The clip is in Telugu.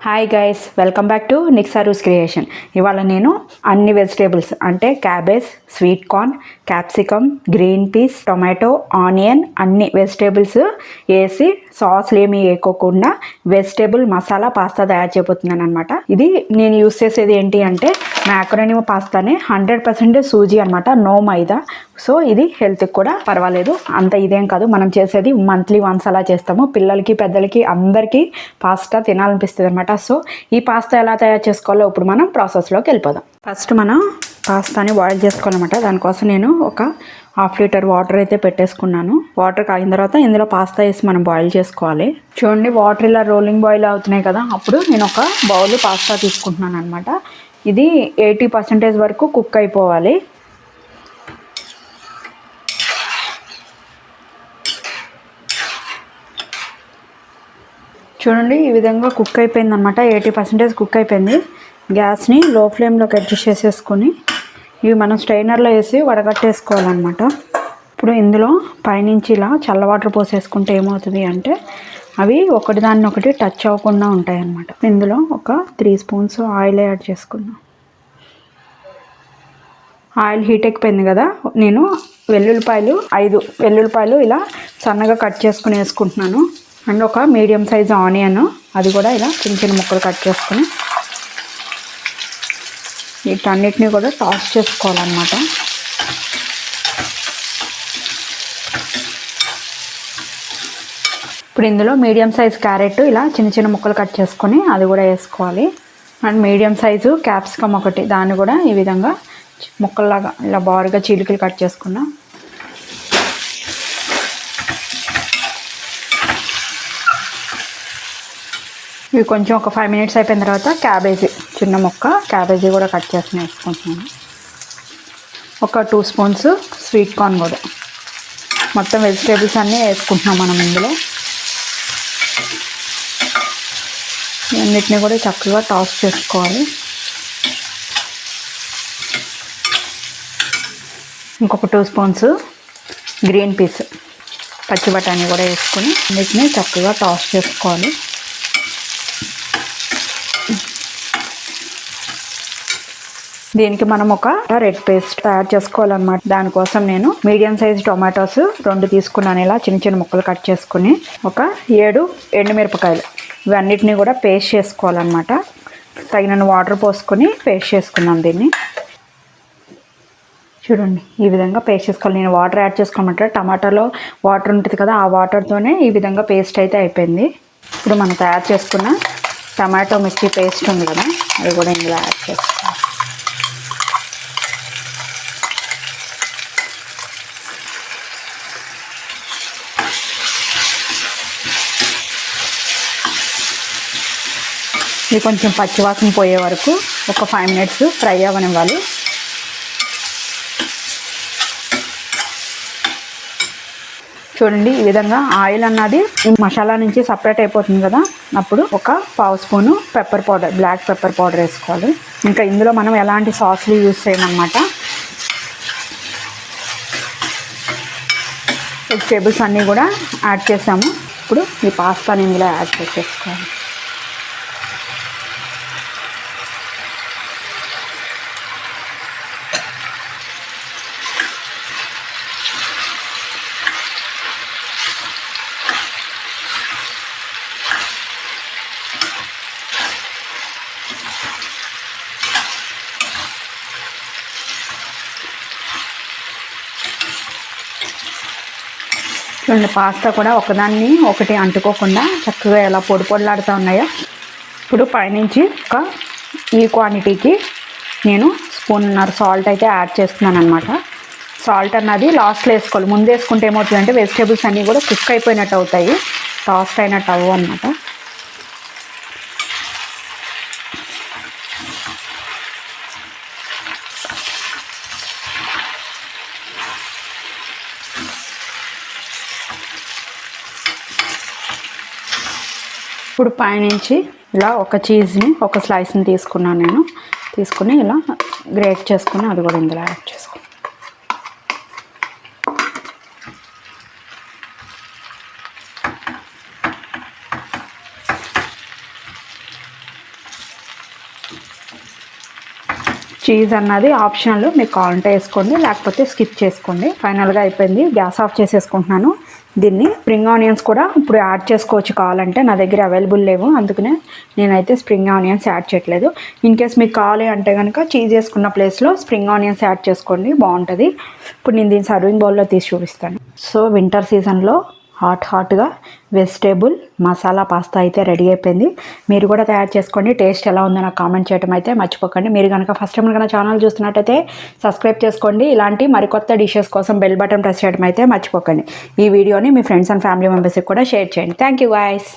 Hi guys, welcome back to నిక్సారూస్ క్రియేషన్. ఇవాళ నేను అన్ని వెజిటేబుల్స్ అంటే cabbage, sweet corn, capsicum, green peas, tomato, onion అన్ని వెజిటేబుల్స్ వేసి సాస్లు ఏమి వేయకోకుండా వెజిటేబుల్ మసాలా పాస్తా తయారు చేయబోతున్నాను అనమాట. ఇది నేను యూస్ చేసేది ఏంటి అంటే మ్యాకరోని పాస్తానే 100% సూజీ అనమాట, నో మైదా. సో ఇది హెల్త్కి కూడా పర్వాలేదు, అంత ఇదేం కాదు. మనం చేసేది మంత్లీ వన్స్ అలా చేస్తాము. పిల్లలకి పెద్దలకి అందరికీ పాస్తా తినాలనిపిస్తుంది అనమాట. సో ఈ పాస్తా ఎలా తయారు చేసుకోవాలో ఇప్పుడు మనం ప్రాసెస్లోకి వెళ్ళిపోదాం. ఫస్ట్ మనం పాస్తాని బాయిల్ చేసుకోవాలన్నమాట. దానికోసం నేను ఒక 1/2 లీటర్ వాటర్ అయితే పెట్టేసుకున్నాను. వాటర్ కాగిన తర్వాత ఇందులో పాస్తా వేసి మనం బాయిల్ చేసుకోవాలి. చూడండి, వాటర్ ఇలా రోలింగ్ బాయిల్ అవుతున్నాయి కదా, అప్పుడు నేను ఒక బౌల్ పాస్తా తీసుకుంటున్నాను అనమాట. ఇది 80% వరకు కుక్ అయిపోవాలి. చూడండి, ఈ విధంగా కుక్ అయిపోయింది అనమాట. 80% కుక్ అయిపోయింది. గ్యాస్ని లో ఫ్లేమ్లోకి అడ్జస్ట్ చేసేసుకొని ఇవి మనం స్ట్రైనర్లో వేసి వడగట్టేసుకోవాలన్నమాట. ఇప్పుడు ఇందులో పైనుంచి ఇలా చల్ల వాటర్ పోసేసుకుంటే ఏమవుతుంది అంటే అవి ఒకటి ఒకటి టచ్ అవ్వకుండా ఉంటాయి అన్నమాట. ఇందులో ఒక 3 స్పూన్స్ ఆయిల్ యాడ్ చేసుకున్నాం. ఆయిల్ హీట్ ఎక్కిపోయింది కదా, నేను 5 వెల్లుల్లిపాయలు ఇలా సన్నగా కట్ చేసుకుని వేసుకుంటున్నాను. అండ్ ఒక మీడియం సైజ్ ఆనియన్, అది కూడా ఇలా చిన్న చిన్న ముక్కలు కట్ చేసుకుని వీటన్నిటిని కూడా టాస్ చేసుకోవాలన్నమాట. ఇప్పుడు ఇందులో మీడియం సైజ్ క్యారెట్ ఇలా చిన్న చిన్న ముక్కలు కట్ చేసుకొని అది కూడా వేసుకోవాలి. అండ్ మీడియం సైజు క్యాప్సికమ్ ఒకటి, దాన్ని కూడా ఈ విధంగా ముక్కల్లాగా ఇలా బారుగా చీలికలు కట్ చేసుకున్నా. ఇవి కొంచెం ఒక 5 మినిట్స్ అయిపోయిన తర్వాత క్యాబేజీ, చిన్న ముక్క క్యాబేజీ కూడా కట్ చేసుకుని వేసుకుంటున్నాను. ఒక 2 స్పూన్స్ స్వీట్ కార్న్ కూడా. మొత్తం వెజిటేబుల్స్ అన్నీ వేసుకుంటున్నాం మనం ఇందులో. అన్నిటిని కూడా చక్కగా టాస్ చేసుకోవాలి. ఇంకొక 2 స్పూన్స్ గ్రీన్ పీస్, పచ్చి బఠానీ కూడా వేసుకొని అన్నిటిని చక్కగా టాస్ చేసుకోవాలి. దీనికి మనం ఒక రెడ్ పేస్ట్ తయారు చేసుకోవాలన్నమాట. దానికోసం నేను మీడియం సైజ్ టొమాటోస్ 2 తీసుకున్నాను. ఇలా చిన్న చిన్న ముక్కలు కట్ చేసుకుని ఒక 7 ఎండుమిరపకాయలు, ఇవన్నిటిని కూడా పేస్ట్ చేసుకోవాలన్నమాట. తగినన్ని వాటర్ పోసుకొని పేస్ట్ చేసుకున్నాం దీన్ని. చూడండి, ఈ విధంగా పేస్ట్ చేసుకోవాలి. నేను వాటర్ యాడ్ చేసుకోమంటే టమాటాలో వాటర్ ఉంటుంది కదా, ఆ వాటర్తోనే ఈ విధంగా పేస్ట్ అయితే అయిపోయింది. ఇప్పుడు మనం తయారు చేసుకున్న టమాటో మిర్చి పేస్ట్ ఉంది కదా, అది కూడా ఇందులో యాడ్ చేసుకోవాలి. ఇది కొంచెం పచ్చివాసన పోయే వరకు ఒక 5 మినిట్స్ ఫ్రై అవ్వనివ్వాలి. చూడండి, ఈ విధంగా ఆయిల్ అన్నది మసాలా నుంచి సపరేట్ అయిపోతుంది కదా, అప్పుడు ఒక 1/2 spoon pepper powder, black pepper powder వేసుకోవాలి. ఇంకా ఇందులో మనం ఎలాంటి సాస్లు యూజ్ చేయమన్నమాట. వెజిటేబుల్స్ అన్నీ కూడా యాడ్ చేసాము. ఇప్పుడు ఈ పాస్తాని ఇందులో యాడ్ చేసేసుకోవాలి. చూడండి, పాస్తా కూడా ఒకదాన్ని ఒకటి అంటుకోకుండా చక్కగా ఎలా పొడి పొడిలాడుతూ ఉన్నాయో. ఇప్పుడు పైనుంచి ఈ క్వాంటిటీకి నేను 1.5 స్పూన్ సాల్ట్ అయితే యాడ్ చేస్తున్నాను అనమాట. సాల్ట్ అన్నది లాస్ట్లో వేసుకోవాలి. ముందు వేసుకుంటే ఏమవుతుందంటే వెజిటేబుల్స్ అన్నీ కూడా కుక్ అయిపోయినట్టు అవుతాయి, టాస్ట్ అయినట్టు అవ్వు అనమాట. ఇప్పుడు పైనుంచి ఇలా ఒక చీజ్ని, ఒక స్లైస్ని తీసుకున్నాను నేను. తీసుకుని ఇలా గ్రేట్ చేసుకుని అది కూడా ఇందులో యాడ్ చేసుకున్నాను. చీజ్ అన్నది ఆప్షనల్, మీకు కావాలంటే వేసుకోండి లేకపోతే స్కిప్ చేసుకోండి. ఫైనల్గా అయిపోయింది, గ్యాస్ ఆఫ్ చేసేసుకుంటున్నాను. దీన్ని స్ప్రింగ్ ఆనియన్స్ కూడా ఇప్పుడు యాడ్ చేసుకోవచ్చు కావాలంటే, నా దగ్గర అవైలబుల్ లేవు అందుకనే నేనైతే స్ప్రింగ్ ఆనియన్స్ యాడ్ చేయట్లేదు. ఇన్ కేస్ మీకు కావాలి అంటే కనుక చీజ్ వేసుకున్న ప్లేస్లో స్ప్రింగ్ ఆనియన్స్ యాడ్ చేసుకోండి, బాగుంటుంది. ఇప్పుడు నేను దీన్ని సర్వింగ్ బౌల్లో తీసి చూపిస్తాను. సో వింటర్ సీజన్లో హాట్గా వెజిటేబుల్ మసాలా పాస్తా అయితే రెడీ అయిపోయింది. మీరు కూడా తయారు చేసుకోండి. టేస్ట్ ఎలా ఉందో నాకు కామెంట్ చేయడం అయితే మర్చిపోకండి. మీరు కనుక ఫస్ట్ టైం కనుక ఛానల్ చూస్తున్నట్టయితే సబ్స్క్రైబ్ చేసుకోండి. ఇలాంటి మరికొత్త డిషెస్ కోసం బెల్ బటన్ ప్రెస్ చేయడం అయితే మర్చిపోకండి. ఈ వీడియోని మీ ఫ్రెండ్స్ అండ్ ఫ్యామిలీ మెంబర్స్కి కూడా షేర్ చేయండి. Thank you guys.